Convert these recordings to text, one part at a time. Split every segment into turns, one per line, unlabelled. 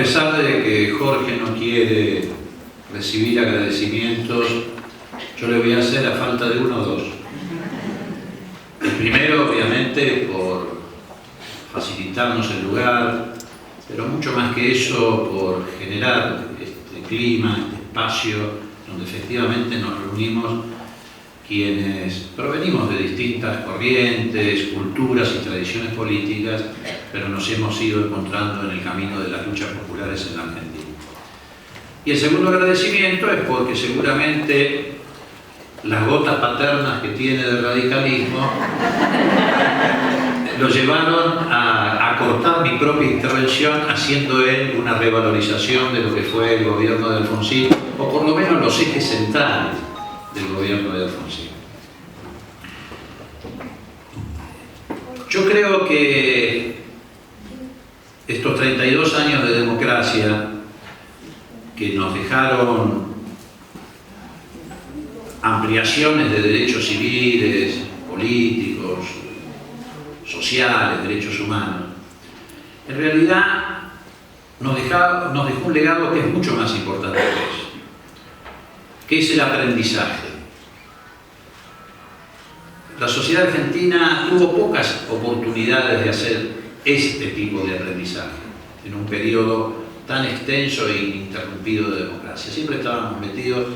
pesar de que Jorge no quiere recibir agradecimientos, yo le voy a hacer a falta de uno o dos. El primero, obviamente, por facilitarnos el lugar, pero mucho más que eso, por generar este clima, este espacio, donde efectivamente nos reunimos quienes provenimos de distintas corrientes, culturas y tradiciones políticas, pero nos hemos ido encontrando en el camino de las luchas populares en la Argentina. Y el segundo agradecimiento es porque seguramente las gotas paternas que tiene del radicalismo lo llevaron a cortar mi propia intervención, haciendo él una revalorización de lo que fue el gobierno de Alfonsín, o por lo menos los ejes centrales del gobierno de Alfonsín. Yo creo que estos 32 años de democracia que nos dejaron ampliaciones de derechos civiles, políticos, sociales, derechos humanos, en realidad nos dejó un legado que es mucho más importante que eso, que es el aprendizaje. La sociedad argentina tuvo pocas oportunidades de hacer este tipo de aprendizaje en un periodo tan extenso e ininterrumpido de democracia. Siempre estábamos metidos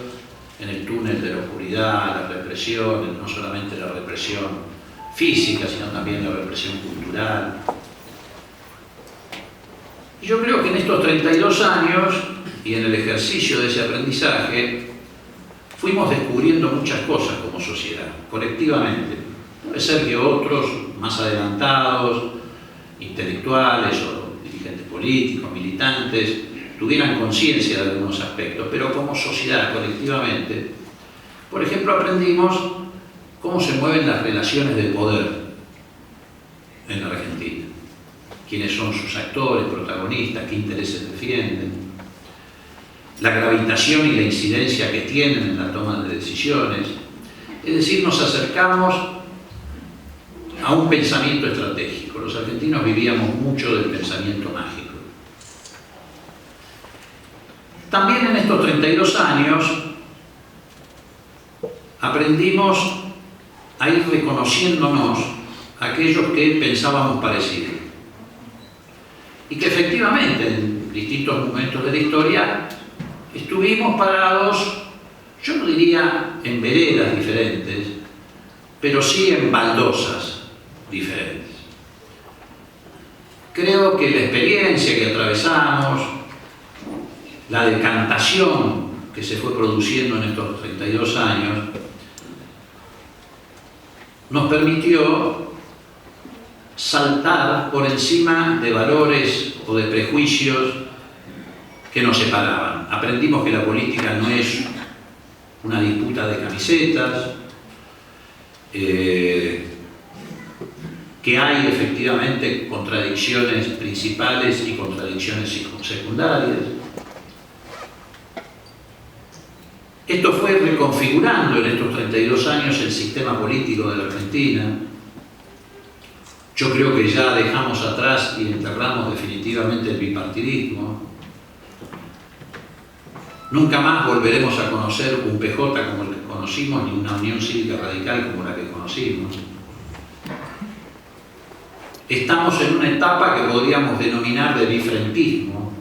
en el túnel de la oscuridad, la represión, no solamente la represión física, sino también la represión cultural. Y yo creo que en estos 32 años, y en el ejercicio de ese aprendizaje, fuimos descubriendo muchas cosas como sociedad, colectivamente. Puede ser que otros, más adelantados, intelectuales o dirigentes políticos, militantes, tuvieran conciencia de algunos aspectos, pero como sociedad, colectivamente, por ejemplo, aprendimos cómo se mueven las relaciones de poder en la Argentina, quiénes son sus actores, protagonistas, qué intereses defienden, la gravitación y la incidencia que tienen en la toma de decisiones. Es decir, nos acercamos a un pensamiento estratégico. Los argentinos vivíamos mucho del pensamiento mágico. También en estos 32 años aprendimos a ir reconociéndonos aquellos que pensábamos parecido. Y que efectivamente en distintos momentos de la historia estuvimos parados, yo no diría en veredas diferentes, pero sí en baldosas diferentes. Creo que la experiencia que atravesamos, la decantación que se fue produciendo en estos 32 años, nos permitió saltar por encima de valores o de prejuicios que nos separaban. Aprendimos que la política no es una disputa de camisetas, que hay efectivamente contradicciones principales y contradicciones secundarias. Esto fue reconfigurando en estos 32 años el sistema político de la Argentina. Yo creo que ya dejamos atrás y enterramos definitivamente el bipartidismo. Nunca más volveremos a conocer un PJ como el que conocimos, ni una Unión Cívica Radical como la que conocimos. Estamos en una etapa que podríamos denominar de bifrentismo.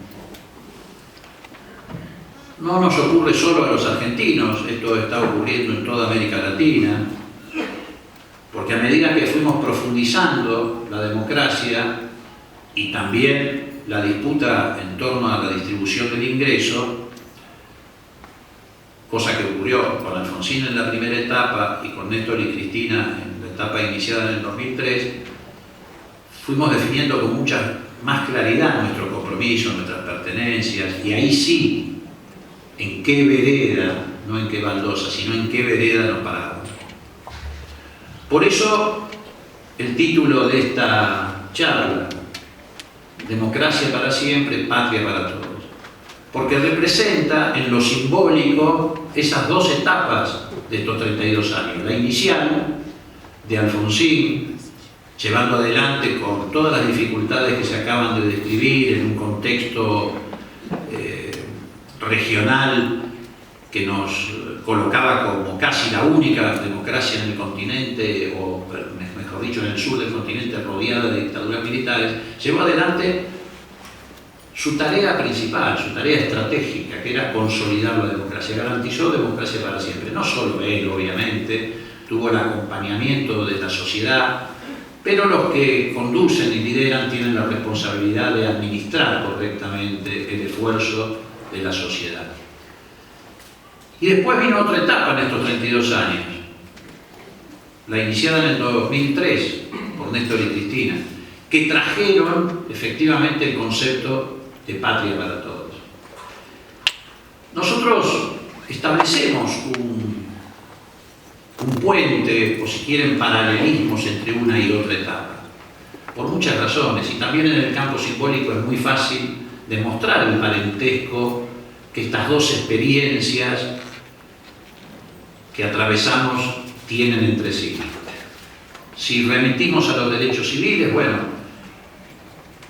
No nos ocurre solo a los argentinos, esto está ocurriendo en toda América Latina, porque a medida que fuimos profundizando la democracia y también la disputa en torno a la distribución del ingreso, cosa que ocurrió con Alfonsín en la primera etapa y con Néstor y Cristina en la etapa iniciada en el 2003, fuimos definiendo con mucha más claridad nuestro compromiso, nuestras pertenencias, y ahí sí, en qué vereda, no en qué baldosa, sino en qué vereda nos paramos. Por eso, el título de esta charla, Democracia para siempre, patria para todos. Porque representa en lo simbólico esas dos etapas de estos 32 años. La inicial, de Alfonsín, llevando adelante con todas las dificultades que se acaban de describir en un contexto regional que nos colocaba como casi la única democracia en el continente, o mejor dicho, en el sur del continente, rodeada de dictaduras militares, llevó adelante su tarea principal, su tarea estratégica, que era consolidar la democracia. Garantizó democracia para siempre. No solo él, obviamente, tuvo el acompañamiento de la sociedad, pero los que conducen y lideran tienen la responsabilidad de administrar correctamente el esfuerzo de la sociedad. Y después vino otra etapa en estos 32 años, la iniciada en el 2003 por Néstor y Cristina, que trajeron efectivamente el concepto de patria para todos. Nosotros establecemos un puente, o si quieren paralelismos, entre una y otra etapa, por muchas razones, y también en el campo simbólico es muy fácil demostrar el parentesco que estas dos experiencias que atravesamos tienen entre sí. Si remitimos a los derechos civiles, bueno,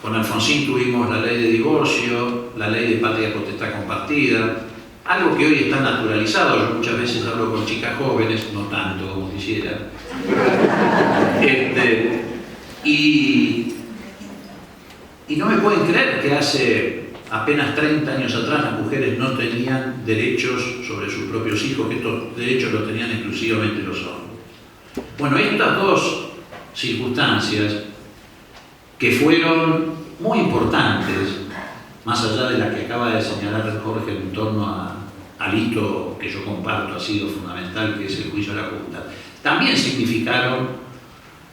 con Alfonsín tuvimos la ley de divorcio, la ley de patria potestad compartida, algo que hoy está naturalizado. Yo muchas veces hablo con chicas jóvenes, no tanto como quisiera, y no me pueden creer que hace apenas 30 años atrás las mujeres no tenían derechos sobre sus propios hijos, que estos derechos los tenían exclusivamente los hombres. Bueno, estas dos circunstancias que fueron muy importantes, más allá de la que acaba de señalar Jorge en torno al hito que yo comparto, ha sido fundamental, que es el juicio de la Junta, también significaron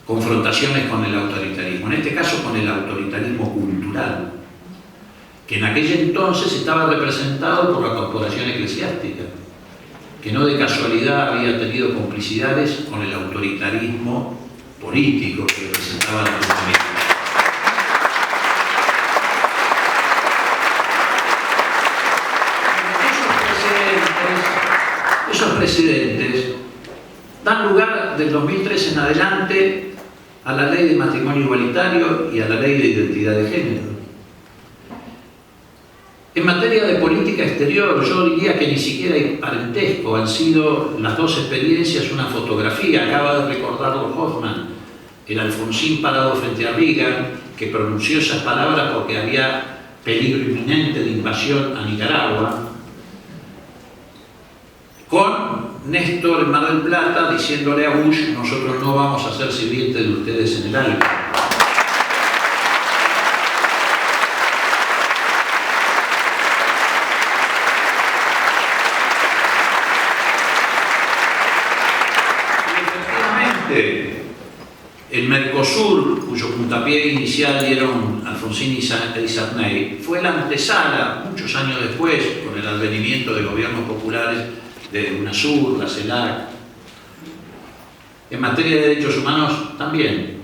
confrontaciones con el autoritarismo, en este caso con el autoritarismo cultural, que en aquel entonces estaba representado por la corporación eclesiástica, que no de casualidad había tenido complicidades con el autoritarismo político que representaba la República. Esos precedentes dan lugar del 2003 en adelante a la ley de matrimonio igualitario y a la ley de identidad de género. En materia de política exterior, yo diría que ni siquiera hay parentesco, han sido las dos experiencias una fotografía. Acaba de recordarlo Hoffman, el Alfonsín parado frente a Reagan, que pronunció esas palabras porque había peligro inminente de invasión a Nicaragua, con Néstor en Mar del Plata diciéndole a Bush: nosotros no vamos a ser sirvientes de ustedes en el ALBA. El Mercosur, cuyo puntapié inicial dieron Alfonsín y Sarney, fue la antesala, muchos años después, con el advenimiento de gobiernos populares de UNASUR, la CELAC. En materia de derechos humanos también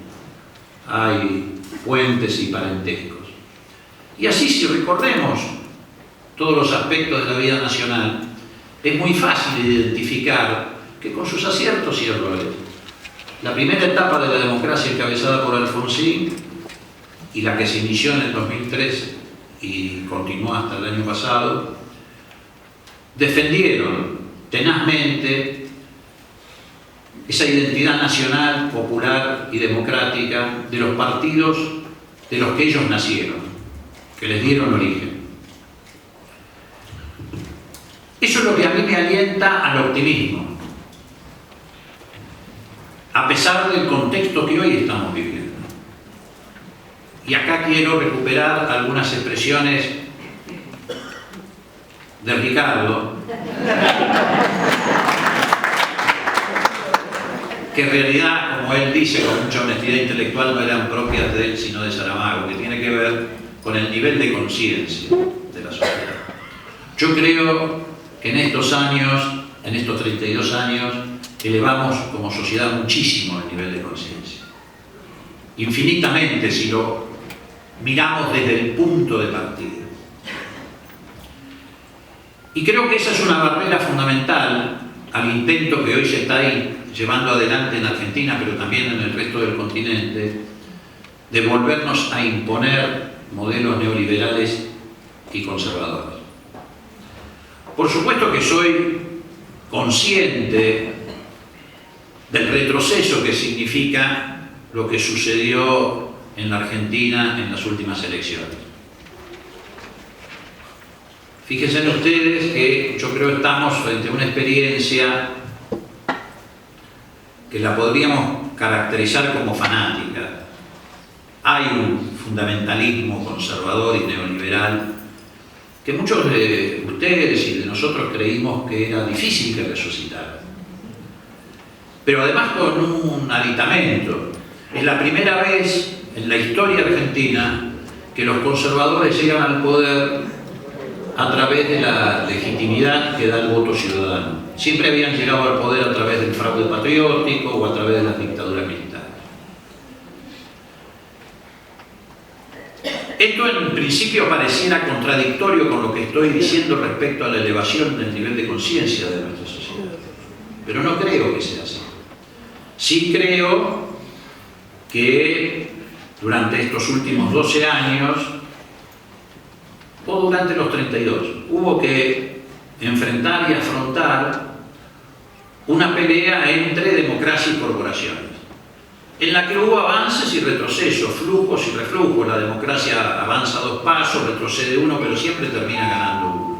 hay puentes y parentescos. Y así, si recorremos todos los aspectos de la vida nacional, es muy fácil identificar que, con sus aciertos y errores, la primera etapa de la democracia encabezada por Alfonsín y la que se inició en el 2013 y continuó hasta el año pasado, defendieron tenazmente esa identidad nacional, popular y democrática de los partidos de los que ellos nacieron, que les dieron origen. Eso es lo que a mí me alienta al optimismo, a pesar del contexto que hoy estamos viviendo. Y acá quiero recuperar algunas expresiones de Ricardo, que en realidad, como él dice con mucha honestidad intelectual, no eran propias de él sino de Saramago, que tiene que ver con el nivel de conciencia de la sociedad. Yo creo que en estos años, en estos 32 años, elevamos como sociedad muchísimo el nivel de conciencia. Infinitamente, si lo miramos desde el punto de partida. Y creo que esa es una barrera fundamental al intento que hoy se está llevando adelante en Argentina, pero también en el resto del continente, de volvernos a imponer modelos neoliberales y conservadores. Por supuesto que soy consciente del retroceso que significa lo que sucedió en la Argentina en las últimas elecciones. Fíjense ustedes que yo creo que estamos frente a una experiencia que la podríamos caracterizar como fanática. Hay un fundamentalismo conservador y neoliberal que muchos de ustedes y de nosotros creímos que era difícil que resucitara. Pero además con un aditamento. Es la primera vez en la historia argentina que los conservadores llegan al poder a través de la legitimidad que da el voto ciudadano. Siempre habían llegado al poder a través del fraude patriótico o a través de las dictaduras militares. Esto en principio pareciera contradictorio con lo que estoy diciendo respecto a la elevación del nivel de conciencia de nuestra sociedad, pero no creo que sea así. Sí creo que durante estos últimos 12 años, o durante los 32, hubo que enfrentar y afrontar una pelea entre democracia y corporaciones, en la que hubo avances y retrocesos, flujos y reflujos. La democracia avanza 2 pasos, retrocede 1, pero siempre termina ganando 1.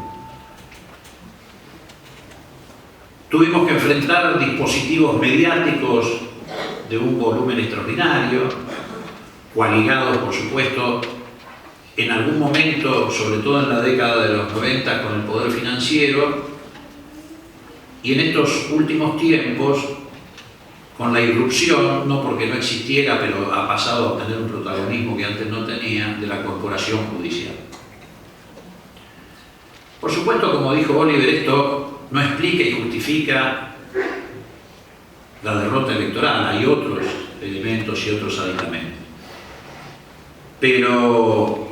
Tuvimos que enfrentar dispositivos mediáticos de un volumen extraordinario, coaligados, por supuesto, en algún momento, sobre todo en la década de los 90, con el poder financiero, y en estos últimos tiempos, con la irrupción, no porque no existiera, pero ha pasado a obtener un protagonismo que antes no tenía, de la corporación judicial. Por supuesto, como dijo Oliver, esto no explica y justifica la derrota electoral. Hay otros elementos y otros aditamentos. Pero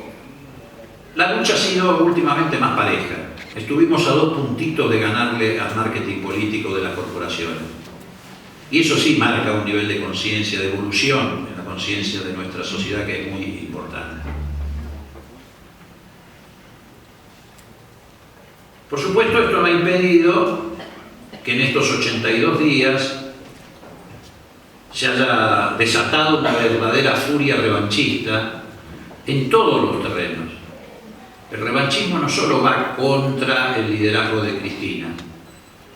la lucha ha sido últimamente más pareja. Estuvimos a 2 puntitos de ganarle al marketing político de las corporaciones. Y eso sí marca un nivel de conciencia, de evolución en la conciencia de nuestra sociedad que es muy importante. Por supuesto, esto me ha impedido que en estos 82 días se haya desatado una verdadera furia revanchista en todos los terrenos. El revanchismo no solo va contra el liderazgo de Cristina,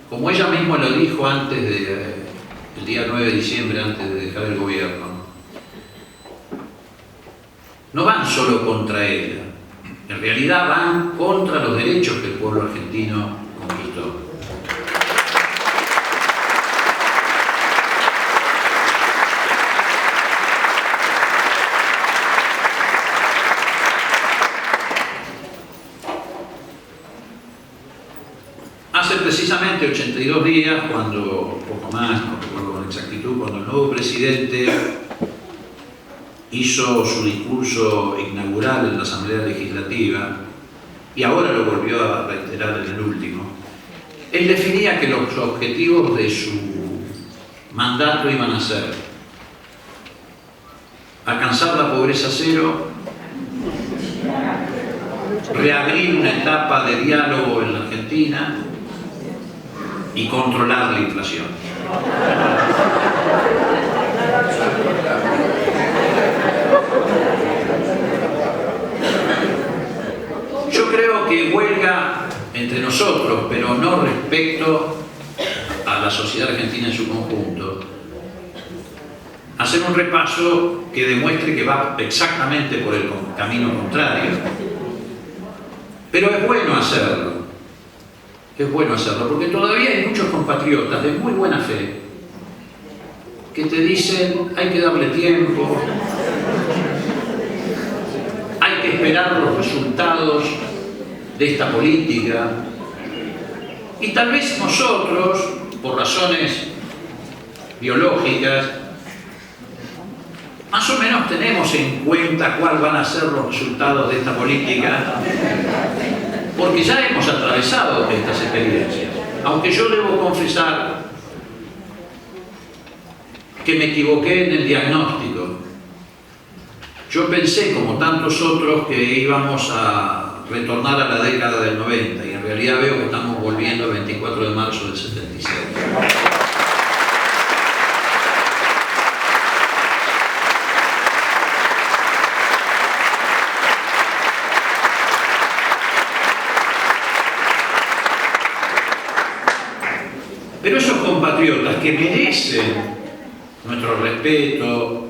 como ella misma lo dijo antes el día 9 de diciembre, antes de dejar el gobierno. No van solo contra ella, en realidad van contra los derechos que el pueblo argentino conquistó. Hace precisamente 82 días, cuando, poco más, no recuerdo con exactitud, cuando el nuevo presidente hizo su discurso inaugural en la Asamblea Legislativa, y ahora lo volvió a reiterar en el último, él definía que los objetivos de su mandato iban a ser alcanzar la pobreza cero, reabrir una etapa de diálogo en la Argentina y controlar la inflación. Yo creo que huelga entre nosotros, pero no respecto a la sociedad argentina en su conjunto, hacer un repaso que demuestre que va exactamente por el camino contrario. Pero es bueno hacerlo. Es bueno hacerlo, porque todavía hay muchos compatriotas de muy buena fe que te dicen hay que darle tiempo, hay que esperar los resultados de esta política, y tal vez nosotros, por razones biológicas, más o menos tenemos en cuenta cuáles van a ser los resultados de esta política, porque ya hemos atravesado estas experiencias. Aunque yo debo confesar que me equivoqué en el diagnóstico. Yo pensé, como tantos otros, que íbamos a retornar a la década del 90, y en realidad veo que estamos volviendo el 24 de marzo del 76. Pero esos compatriotas que merecen nuestro respeto,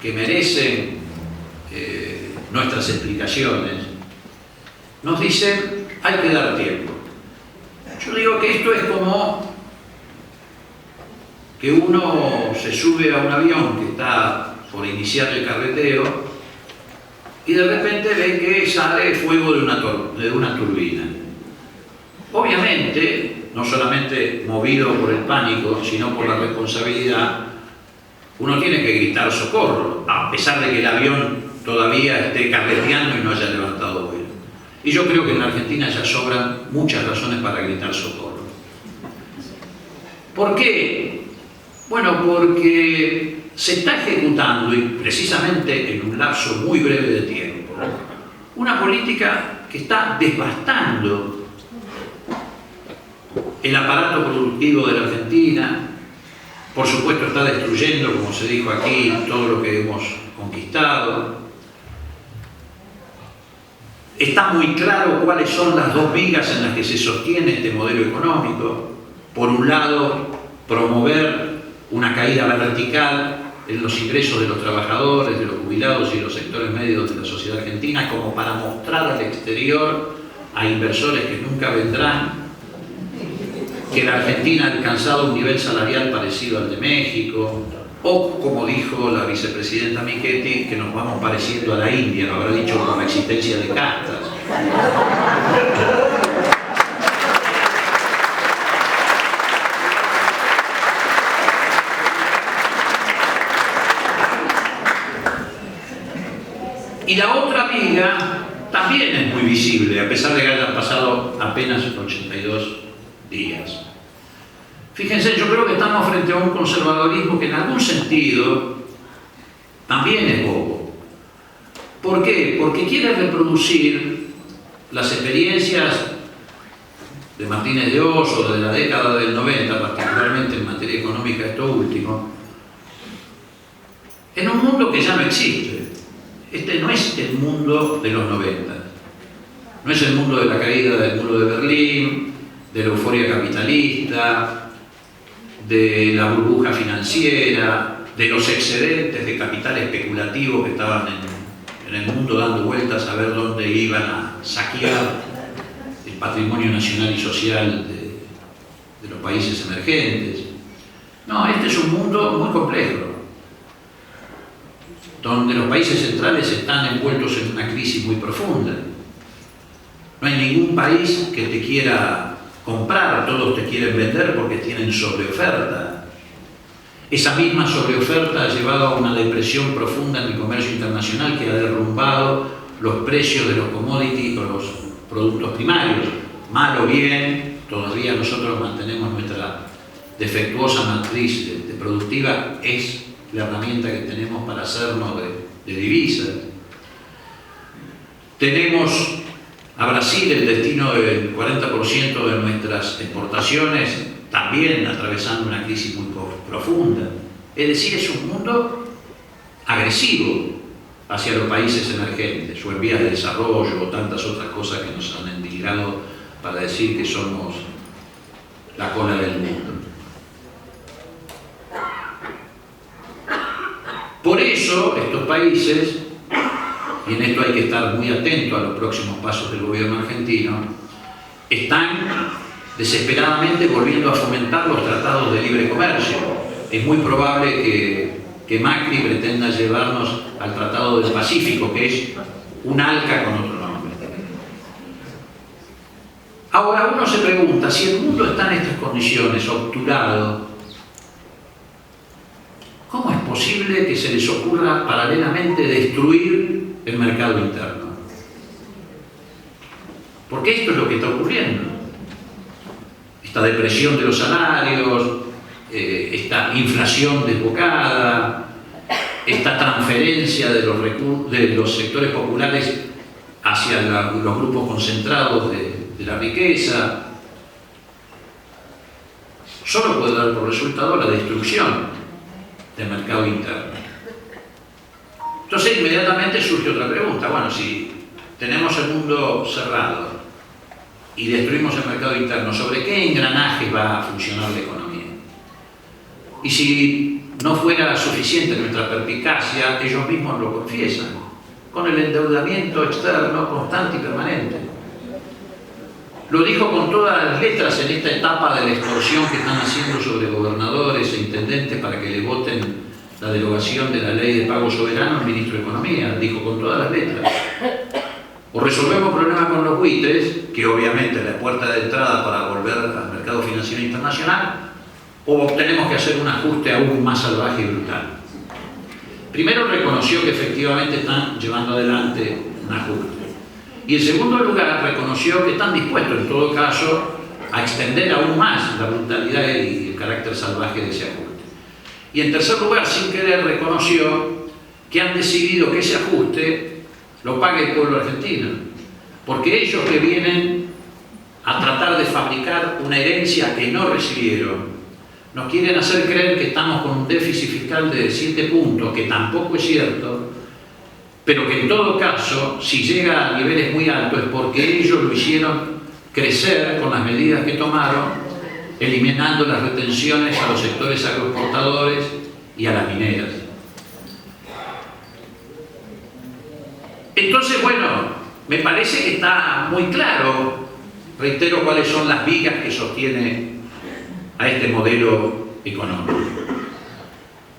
que merecen nuestras explicaciones, nos dicen, hay que dar tiempo. Yo digo que esto es como que uno se sube a un avión que está por iniciar el carreteo y de repente ve que sale fuego de una turbina. Obviamente, no solamente movido por el pánico, sino por la responsabilidad, uno tiene que gritar socorro, a pesar de que el avión todavía esté carreteando y no haya levantado vuelo. Y yo creo que en la Argentina ya sobran muchas razones para gritar socorro. ¿Por qué? Bueno, porque se está ejecutando, y precisamente en un lapso muy breve de tiempo, una política que está devastando el aparato productivo de la Argentina. Por supuesto está destruyendo, como se dijo aquí, todo lo que hemos conquistado. Está muy claro cuáles son las dos vigas en las que se sostiene este modelo económico. Por un lado, promover una caída vertical en los ingresos de los trabajadores, de los jubilados y de los sectores medios de la sociedad argentina, como para mostrar al exterior a inversores que nunca vendrán que la Argentina ha alcanzado un nivel salarial parecido al de México, o, como dijo la vicepresidenta Michetti, que nos vamos pareciendo a la India, lo habrá dicho por la existencia de castas. Y la otra viga también es muy visible, a pesar de que hayan pasado apenas 82 días. Fíjense, yo creo que estamos frente a un conservadorismo que en algún sentido también es bobo. ¿Por qué? Porque quiere reproducir las experiencias de Martínez de Oz o de la década del 90, particularmente en materia económica, esto último, en un mundo que ya no existe. Este no es el mundo de los 90, no es el mundo de la caída del muro de Berlín, de la euforia capitalista, de la burbuja financiera, de los excedentes de capital especulativo que estaban en el mundo dando vueltas a ver dónde iban a saquear el patrimonio nacional y social de los países emergentes. No, este es un mundo muy complejo, donde los países centrales están envueltos en una crisis muy profunda. No hay ningún país que te quiera comprar, todos te quieren vender porque tienen sobreoferta. Esa misma sobreoferta ha llevado a una depresión profunda en el comercio internacional que ha derrumbado los precios de los commodities o los productos primarios. Mal o bien, todavía nosotros mantenemos nuestra defectuosa matriz productiva, es la herramienta que tenemos para hacernos de divisas. Tenemos a Brasil el destino del 40% de nuestras exportaciones, también atravesando una crisis muy profunda. Es decir, es un mundo agresivo hacia los países emergentes, o en vías de desarrollo, o tantas otras cosas que nos han endilgado para decir que somos la cola del mundo. Por eso, estos países, y en esto hay que estar muy atento a los próximos pasos del gobierno argentino, están desesperadamente volviendo a fomentar los tratados de libre comercio. Es muy probable que Macri pretenda llevarnos al Tratado del Pacífico, que es un ALCA con otro nombre. Ahora uno se pregunta, si el mundo está en estas condiciones, obturado, ¿cómo es posible que se les ocurra paralelamente destruir el mercado interno? Porque esto es lo que está ocurriendo. Esta depresión de los salarios, esta inflación desbocada, esta transferencia de los sectores populares hacia los grupos concentrados de la riqueza, solo puede dar por resultado la destrucción del mercado interno. Entonces inmediatamente surge otra pregunta. Bueno, si tenemos el mundo cerrado y destruimos el mercado interno, ¿sobre qué engranaje va a funcionar la economía? Y si no fuera suficiente nuestra perspicacia, ellos mismos lo confiesan, con el endeudamiento externo constante y permanente. Lo dijo con todas las letras en esta etapa de la extorsión que están haciendo sobre gobernadores e intendentes para que le voten la derogación de la ley de pago soberano. El ministro de Economía dijo con todas las letras: o resolvemos problemas con los buitres, que obviamente es la puerta de entrada para volver al mercado financiero internacional, o tenemos que hacer un ajuste aún más salvaje y brutal. Primero reconoció que efectivamente están llevando adelante un ajuste. Y en segundo lugar reconoció que están dispuestos en todo caso a extender aún más la brutalidad y el carácter salvaje de ese ajuste. Y en tercer lugar, sin querer, reconoció que han decidido que ese ajuste lo pague el pueblo argentino. Porque ellos que vienen a tratar de fabricar una herencia que no recibieron, nos quieren hacer creer que estamos con un déficit fiscal de 7 puntos, que tampoco es cierto, pero que en todo caso, si llega a niveles muy altos, es porque ellos lo hicieron crecer con las medidas que tomaron, eliminando las retenciones a los sectores agroexportadores y a las mineras. Entonces, bueno, me parece que está muy claro, reitero cuáles son las vigas que sostiene a este modelo económico.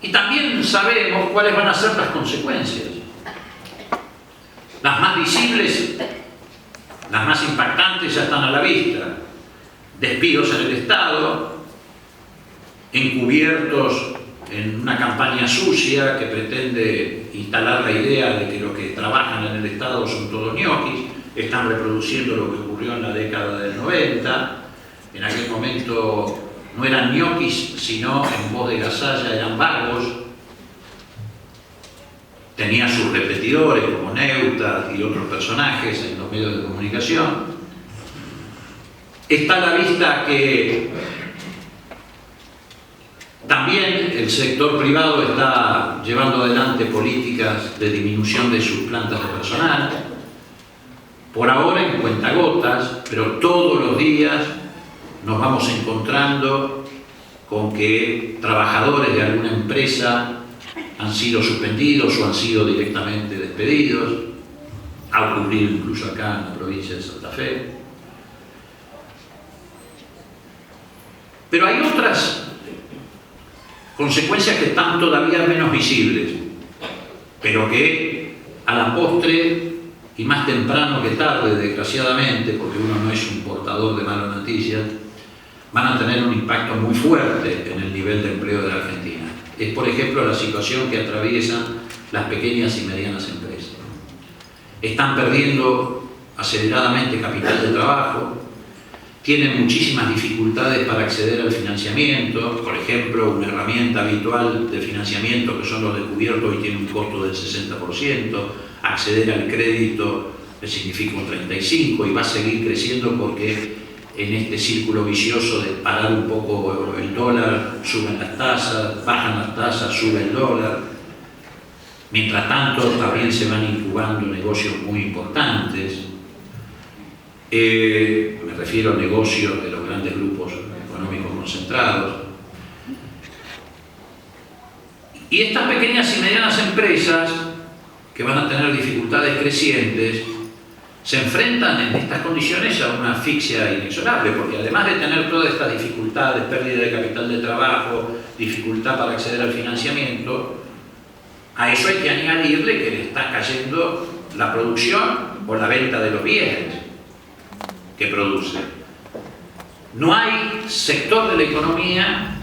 Y también sabemos cuáles van a ser las consecuencias. Las más visibles, las más impactantes ya están a la vista. Despidos en el Estado, encubiertos en una campaña sucia que pretende instalar la idea de que los que trabajan en el Estado son todos ñoquis, están reproduciendo lo que ocurrió en la década del 90. En aquel momento no eran ñoquis, sino en voz de Gasalla eran vagos. Tenía sus repetidores como Neustadt y otros personajes en los medios de comunicación. Está a la vista que también el sector privado está llevando adelante políticas de disminución de sus plantas de personal, por ahora en cuentagotas, pero todos los días nos vamos encontrando con que trabajadores de alguna empresa han sido suspendidos o han sido directamente despedidos. Ha ocurrido incluso acá en la provincia de Santa Fe. Pero hay otras consecuencias que están todavía menos visibles, pero que a la postre, y más temprano que tarde, desgraciadamente, porque uno no es un portador de malas noticias, van a tener un impacto muy fuerte en el nivel de empleo de la Argentina. Es, por ejemplo, la situación que atraviesan las pequeñas y medianas empresas. Están perdiendo aceleradamente capital de trabajo, tienen muchísimas dificultades para acceder al financiamiento. Por ejemplo, una herramienta habitual de financiamiento que son los descubiertos y tiene un costo del 60%, acceder al crédito significa un 35% y va a seguir creciendo porque en este círculo vicioso de parar un poco el dólar, suben las tasas, bajan las tasas, sube el dólar. Mientras tanto, también se van incubando negocios muy importantes. Me refiero a negocios de los grandes grupos económicos concentrados. Y estas pequeñas y medianas empresas, que van a tener dificultades crecientes, se enfrentan en estas condiciones a una asfixia inexorable, porque además de tener todas estas dificultades, pérdida de capital de trabajo, dificultad para acceder al financiamiento, a eso hay que añadirle que le está cayendo la producción o la venta de los bienes que produce. No hay sector de la economía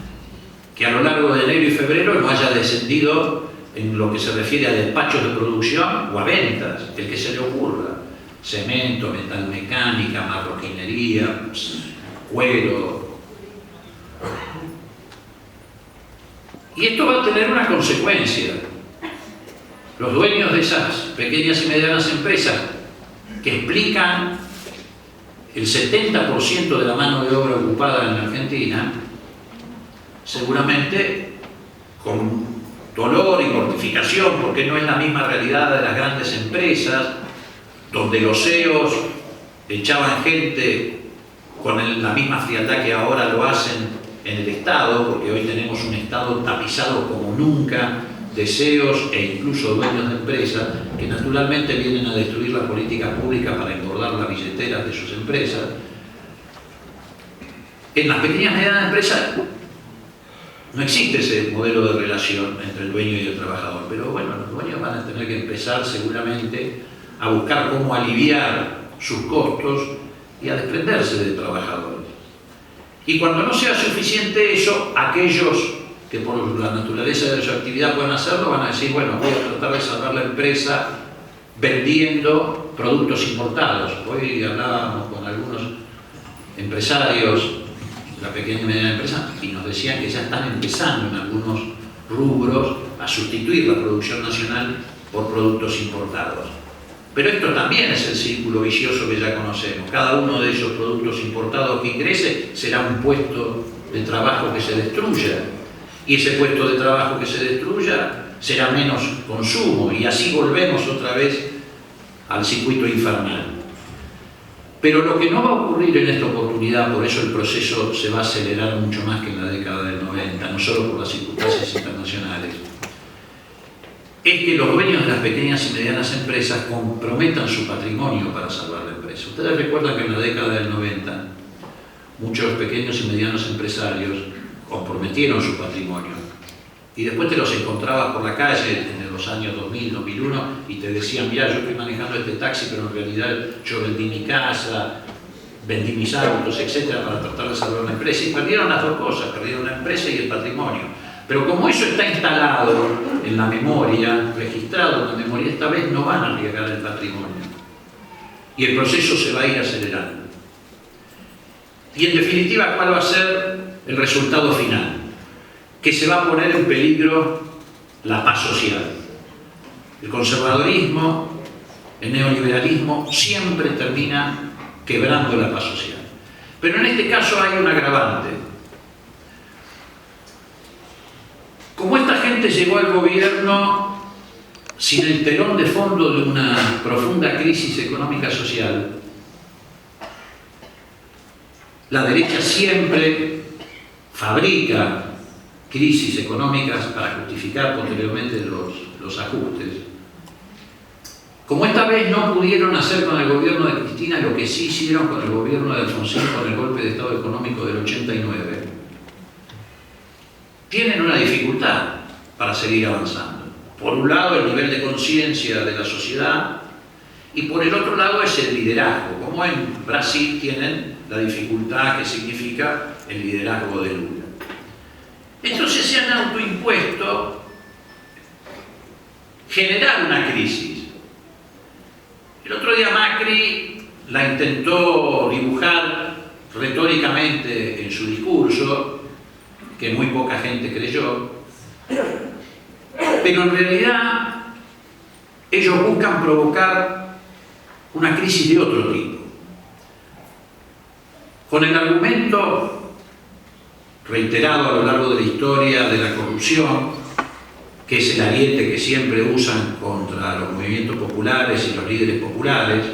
que a lo largo de enero y febrero no haya descendido en lo que se refiere a despachos de producción o a ventas, el que se le ocurra. Cemento, metalmecánica, marroquinería, cuero. Y esto va a tener una consecuencia. Los dueños de esas pequeñas y medianas empresas que explican el 70% de la mano de obra ocupada en la Argentina seguramente con dolor y mortificación, porque no es la misma realidad de las grandes empresas, donde los CEOs echaban gente con la misma frialdad que ahora lo hacen en el Estado, porque hoy tenemos un Estado tapizado como nunca de CEOs e incluso dueños de empresas que naturalmente vienen a destruir la política pública para engordar las billeteras de sus empresas. En las pequeñas y medianas empresas no existe ese modelo de relación entre el dueño y el trabajador, pero bueno, los dueños van a tener que empezar seguramente a buscar cómo aliviar sus costos y a desprenderse de trabajadores. Y cuando no sea suficiente eso, aquellos que por la naturaleza de su actividad pueden hacerlo, van a decir, bueno, voy a tratar de salvar la empresa vendiendo productos importados. Hoy hablábamos con algunos empresarios de la pequeña y mediana empresa y nos decían que ya están empezando en algunos rubros a sustituir la producción nacional por productos importados. Pero esto también es el círculo vicioso que ya conocemos. Cada uno de esos productos importados que ingrese será un puesto de trabajo que se destruya. Y ese puesto de trabajo que se destruya será menos consumo. Y así volvemos otra vez al circuito infernal. Pero lo que no va a ocurrir en esta oportunidad, por eso el proceso se va a acelerar mucho más que en la década del 90, no solo por las circunstancias internacionales, es que los dueños de las pequeñas y medianas empresas comprometan su patrimonio para salvar la empresa. Ustedes recuerdan que en la década del 90 muchos pequeños y medianos empresarios comprometieron su patrimonio y después te los encontrabas por la calle en los años 2000, 2001 y te decían, mira, yo estoy manejando este taxi, pero en realidad yo vendí mi casa, vendí mis autos, etcétera, para tratar de salvar la empresa. Y perdieron las dos cosas, perdieron la empresa y el patrimonio. Pero como eso está instalado en la memoria, registrado en la memoria, esta vez no van a arriesgar el patrimonio. Y el proceso se va a ir acelerando. Y en definitiva, ¿cuál va a ser el resultado final? Que se va a poner en peligro la paz social. El conservadorismo, el neoliberalismo siempre termina quebrando la paz social. Pero en este caso hay un agravante. Como esta gente llegó al gobierno sin el telón de fondo de una profunda crisis económica social, la derecha siempre fabrica crisis económicas para justificar posteriormente los ajustes. Como esta vez no pudieron hacer con el gobierno de Cristina lo que sí hicieron con el gobierno de Alfonsín con el golpe de Estado económico del 89, tienen una dificultad para seguir avanzando. Por un lado, el nivel de conciencia de la sociedad y por el otro lado es el liderazgo, como en Brasil tienen la dificultad que significa el liderazgo de Lula. Entonces se han autoimpuesto generar una crisis. El otro día Macri la intentó dibujar retóricamente en su discurso, que muy poca gente creyó, pero en realidad ellos buscan provocar una crisis de otro tipo, con el argumento reiterado a lo largo de la historia de la corrupción, que es el ariete que siempre usan contra los movimientos populares y los líderes populares,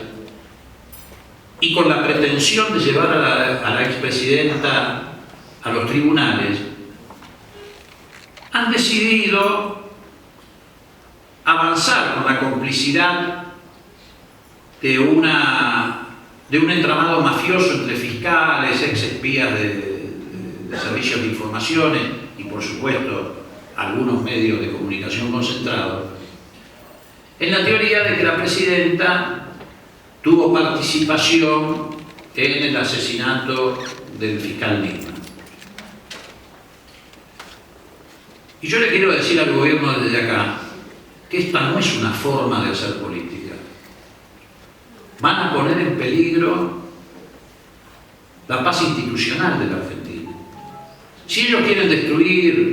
y con la pretensión de llevar a la expresidenta a los tribunales, han decidido avanzar con la complicidad de un entramado mafioso entre fiscales, ex-espías de servicios de información y, por supuesto, algunos medios de comunicación concentrados, en la teoría de que la presidenta tuvo participación en el asesinato del fiscal Nisman. Y yo le quiero decir al gobierno desde acá que esta no es una forma de hacer política. Van a poner en peligro la paz institucional de la Argentina. Si ellos quieren destruir